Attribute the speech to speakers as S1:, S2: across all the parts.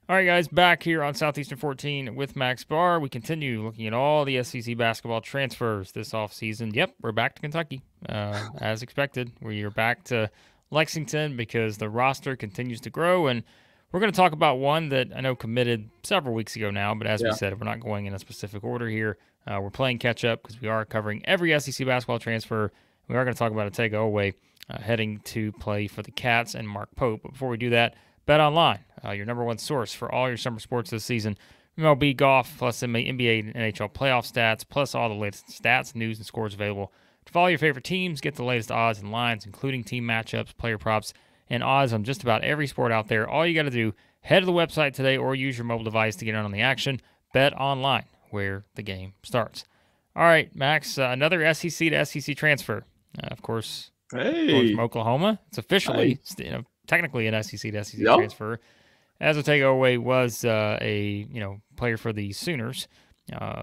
S1: All right, guys, back here on Southeastern 14 with Max Barr. We continue looking at all the SEC basketball transfers this offseason. Yep, we're back to Kentucky, as expected. We are back to Lexington because the roster continues to grow, and we're going to talk about one that I know committed several weeks ago now, but as we said, we're not going in a specific order here. We're playing catch-up because we are covering every SEC basketball transfer. We are going to talk about Otega Oweh heading to play for the Cats and Mark Pope. But before we do that, Bet Online, your number one source for all your summer sports this season. MLB, golf, plus NBA and NHL playoff stats, plus all the latest stats, news, and scores available. To follow your favorite teams, get the latest odds and lines, including team matchups, player props, and odds on just about every sport out there. All you got to do, head to the website today or use your mobile device to get in on the action. Bet Online, where the game starts. All right, Max, another SEC to SEC transfer. Of course, going from Oklahoma. It's officially, technically an SEC to SEC transfer, as Otega Oweh was a player for the Sooners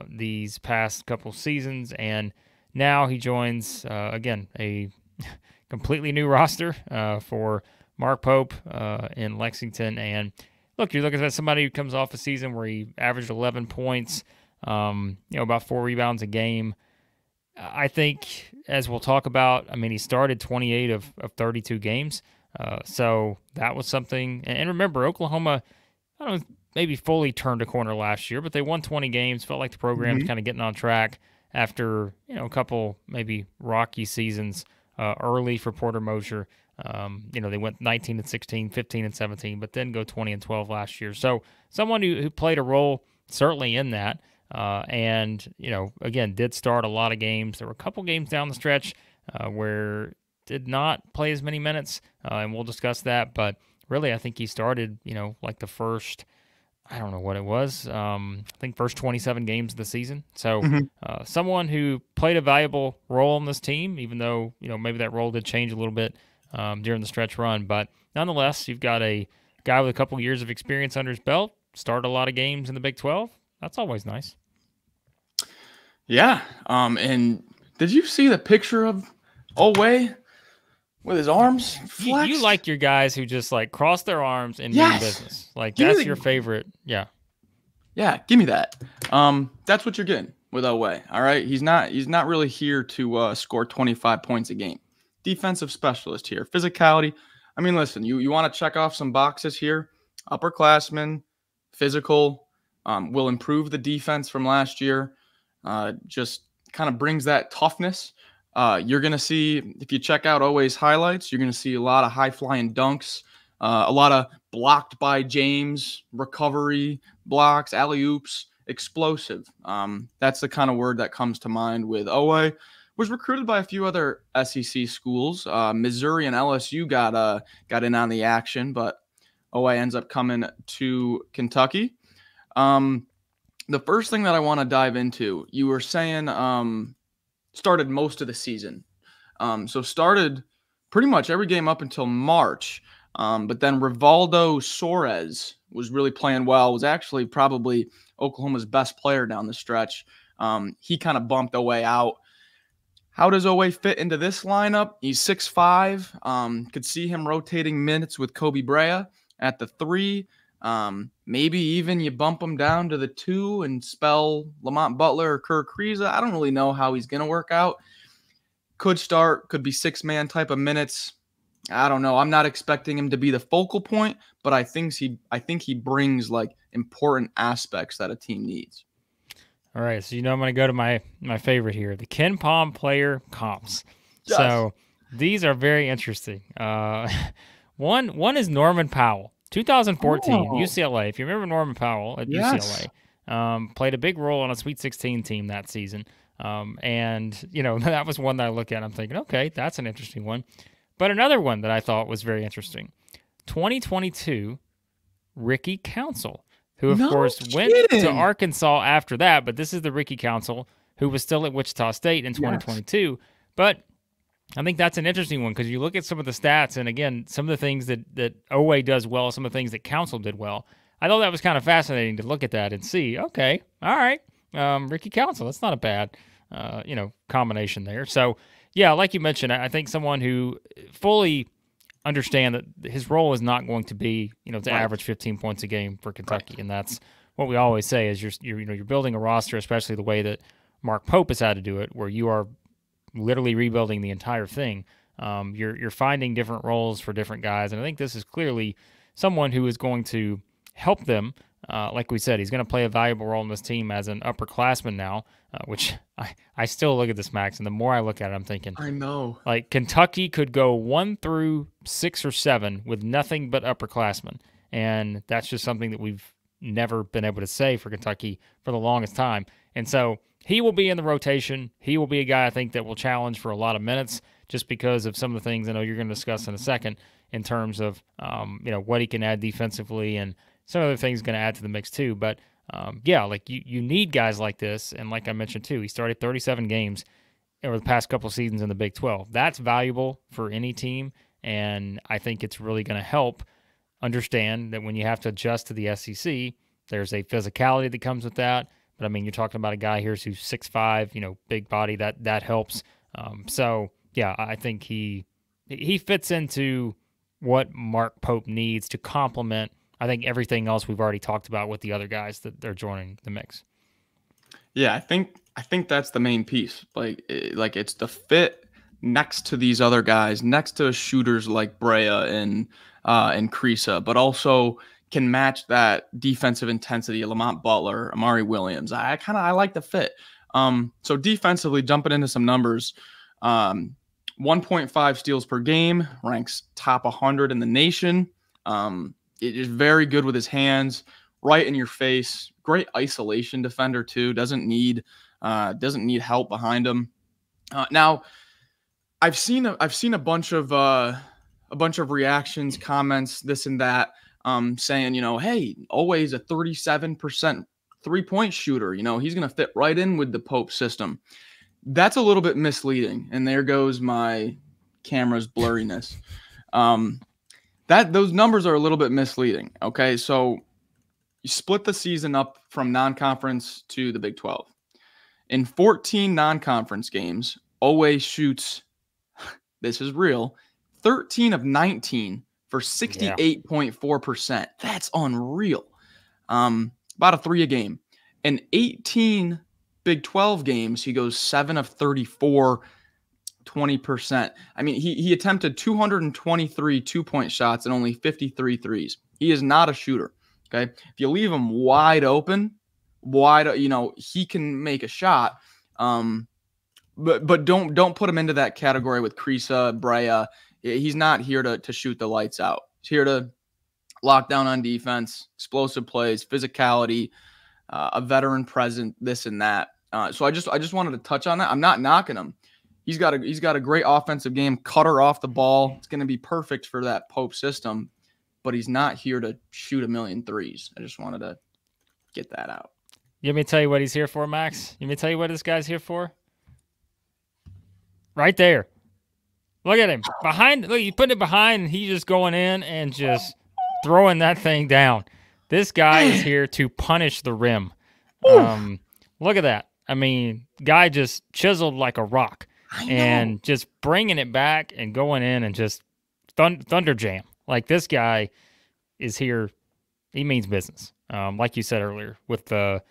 S1: these past couple seasons, and now he joins again a completely new roster for Mark Pope in Lexington. And look, you're looking at somebody who comes off a season where he averaged 11 points, about 4 rebounds a game. I think, as we'll talk about, he started 28 of 32 games. So that was something. And remember, Oklahoma, I don't know, maybe fully turned a corner last year, but they won 20 games. Felt like the program's kind of getting on track after, a couple maybe rocky seasons early for Porter Mosher. They went 19-16, 15-17, but then go 20-12 last year. So someone who played a role certainly in that. And again, did start a lot of games. There were a couple games down the stretch where did not play as many minutes, and we'll discuss that. But really, I think he started, like the first, I don't know what it was, I think first 27 games of the season. So someone who played a valuable role in this team, even though, maybe that role did change a little bit during the stretch run. But nonetheless, you've got a guy with a couple years of experience under his belt, started a lot of games in the Big 12. That's always nice.
S2: Yeah. And did you see the picture of Oweh with his arms flexed?
S1: You like your guys who just cross their arms and mean business. That's your favorite. Yeah.
S2: Yeah. Give me that. That's what you're getting with Oweh. All right. He's not really here to score 25 points a game. Defensive specialist here. Physicality. Listen, you want to check off some boxes here. Upperclassman, physical, will improve the defense from last year. Just kind of brings that toughness. You're going to see, if you check out Oweh's highlights, you're going to see a lot of high-flying dunks, a lot of blocked by James, recovery, blocks, alley-oops, explosive. That's the kind of word that comes to mind with Oweh. Was recruited by a few other SEC schools. Missouri and LSU got in on the action, but Oweh ends up coming to Kentucky. The first thing that I want to dive into, you were saying started most of the season. So started pretty much every game up until March. But then Rivaldo Soares was really playing well, was actually probably Oklahoma's best player down the stretch. He kind of bumped Oweh out. How does Oweh fit into this lineup? He's 6'5". Could see him rotating minutes with Kobe Brea at the 3. Maybe even you bump him down to the 2 and spell Lamont Butler or Kerr Kriisa. I don't really know how he's going to work out. Could start, could be 6-man type of minutes. I don't know. I'm not expecting him to be the focal point, but I think he brings important aspects that a team needs.
S1: All right, so I'm going to go to my favorite here, the Ken Pom player comps.
S2: Yes.
S1: So these are very interesting. One is Norman Powell. 2014, UCLA. If you remember Norman Powell at UCLA, played a big role on a Sweet 16 team that season. And that was one that I look at and I'm thinking, okay, that's an interesting one. But another one that I thought was very interesting, 2022, Ricky Council, who, of course, went to Arkansas after that. But this is the Ricky Council who was still at Wichita State in 2022. Yes. But I think that's an interesting one because you look at some of the stats, and again, some of the things that Oweh does well, some of the things that Council did well. I thought that was kind of fascinating to look at that and see, okay, all right, Ricky Council, that's not a bad, combination there. So, yeah, like you mentioned, I think someone who fully understand that his role is not going to be, to
S2: Right.
S1: average 15 points a game for Kentucky. And that's what we always say is you're building a roster, especially the way that Mark Pope has had to do it, where you are literally rebuilding the entire thing. You're finding different roles for different guys. And I think this is clearly someone who is going to help them. Like we said, he's going to play a valuable role in this team as an upperclassman now, which I still look at this, Max, and the more I look at it, I'm thinking,
S2: I know.
S1: like, Kentucky could go 1 through 6 or 7 with nothing but upperclassmen, and that's just something that we've never been able to say for Kentucky for the longest time. And so he will be in the rotation. He will be a guy I think that will challenge for a lot of minutes just because of some of the things I know you're going to discuss in a second in terms of what he can add defensively and some other things going to add to the mix too. But like you need guys like this, and like I mentioned too, he started 37 games over the past couple of seasons in the Big 12. That's valuable for any team, and I think it's really going to help understand that when you have to adjust to the SEC, there's a physicality that comes with that. But I mean, you're talking about a guy here who's 6'5", big body. That helps. So yeah, I think he fits into what Mark Pope needs to complement, I think, everything else we've already talked about with the other guys that they're joining the mix.
S2: Yeah, I think that's the main piece. Like it's the fit next to these other guys, next to shooters like Brea and Krisa, but also can match that defensive intensity of Lamont Butler, Amari Williams. I like the fit. So defensively, jumping into some numbers, 1.5 steals per game, ranks top 100 in the nation. It is very good with his hands, right in your face. Great isolation defender too. Doesn't need help behind him. Now, I've seen a bunch of reactions, comments, this and that, saying, hey, Oweh's a 37% 3-point shooter. He's going to fit right in with the Pope system. That's a little bit misleading. And there goes my camera's blurriness. Those numbers are a little bit misleading. Okay. So you split the season up from non-conference to the Big 12. In 14 non-conference games, Oweh shoots, this is real, 13 of 19 for 68.4%. That's unreal. About a 3 a game. In 18 Big 12 games, he goes 7 of 34, 20%. I mean, he attempted 223 2-point shots and only 53 threes. He is not a shooter. Okay. If you leave him wide open, he can make a shot. But don't put him into that category with Krisa, Brea. He's not here to shoot the lights out. He's here to lock down on defense, explosive plays, physicality, a veteran present, this and that. So I just wanted to touch on that. I'm not knocking him. He's got a great offensive game, cutter off the ball. It's going to be perfect for that Pope system, but he's not here to shoot a million threes. I just wanted to get that out.
S1: You want me to tell you what he's here for, Max? You want me to tell you what this guy's here for? Right there. Look at him. Behind. Look, you put it behind, and he's just going in and just throwing that thing down. This guy is here to punish the rim. Look at that. I mean, guy just chiseled like a rock and just bringing it back and going in and just thunder jam. Like, this guy is here. He means business. Like you said earlier, with the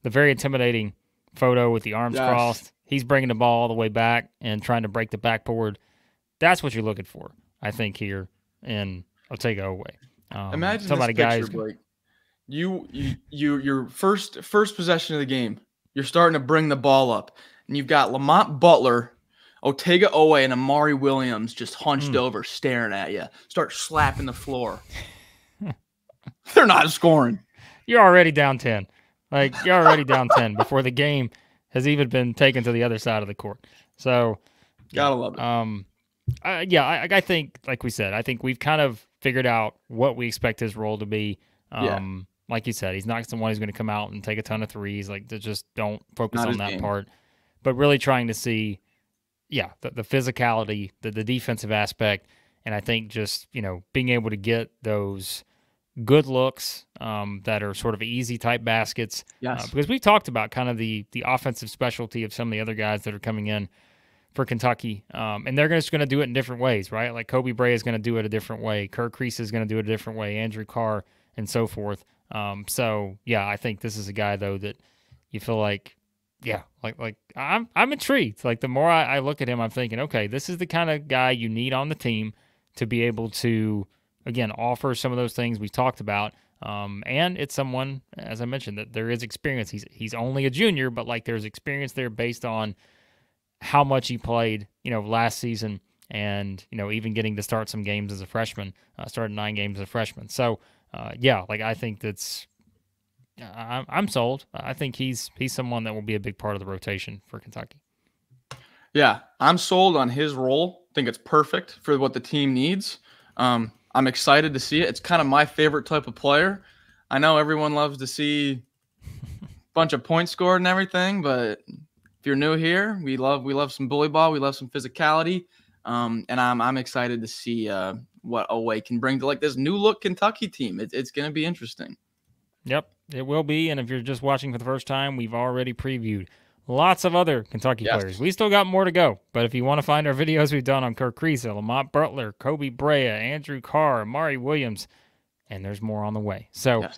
S1: very intimidating photo with the arms crossed. He's bringing the ball all the way back and trying to break the backboard. That's what you're looking for, I think, here in Otega Oweh.
S2: Imagine this picture, Blake. Your first possession of the game, you're starting to bring the ball up, and you've got Lamont Butler, Otega Oweh, and Amari Williams just hunched over, staring at you. Start slapping the floor. They're not scoring.
S1: You're already down 10. Like, you're already down 10 before the game has even been taken to the other side of the court. So,
S2: gotta love it.
S1: I think, like we said, I think we've kind of figured out what we expect his role to be. Like you said, he's not someone who's going to come out and take a ton of threes. Like, just don't focus on that part. But really trying to see, the physicality, the defensive aspect, and I think just, being able to get those good looks that are sort of easy type baskets.
S2: Yes.
S1: Because we talked about kind of the offensive specialty of some of the other guys that are coming in for Kentucky. And they're just going to do it in different ways, right? Like Kobe Bray is going to do it a different way. Kirk Reese is going to do it a different way. Andrew Carr and so forth. So yeah, I think this is a guy though that you feel like, yeah, like I'm intrigued. Like the more I look at him, I'm thinking, okay, this is the kind of guy you need on the team to be able to, again, offer some of those things we talked about. And it's someone, as I mentioned, that there is experience. He's only a junior, but like there's experience there based on how much he played, last season, and even getting to start some games as a freshman. Started 9 games as a freshman. So yeah, like I think I'm sold. I think he's someone that will be a big part of the rotation for Kentucky.
S2: Yeah, I'm sold on his role. I think it's perfect for what the team needs. I'm excited to see it. It's kind of my favorite type of player. I know everyone loves to see a bunch of points scored and everything, but if you're new here, we love some bully ball. We love some physicality, and I'm excited to see what Oweh can bring to like this new look Kentucky team. It's going to be interesting.
S1: Yep, it will be. And if you're just watching for the first time, we've already previewed lots of other Kentucky players. We still got more to go. But if you want to find our videos we've done on Kirk Reese, Lamont Butler, Kobe Brea, Andrew Carr, Amari Williams, and there's more on the way. So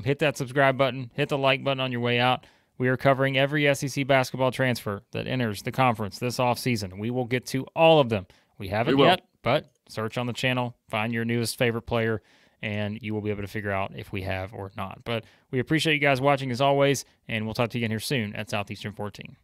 S1: hit that subscribe button, hit the like button on your way out. We are covering every SEC basketball transfer that enters the conference this offseason. We will get to all of them. We haven't yet, but search on the channel, find your newest favorite player, and you will be able to figure out if we have or not. But we appreciate you guys watching as always, and we'll talk to you again here soon at Southeastern 14.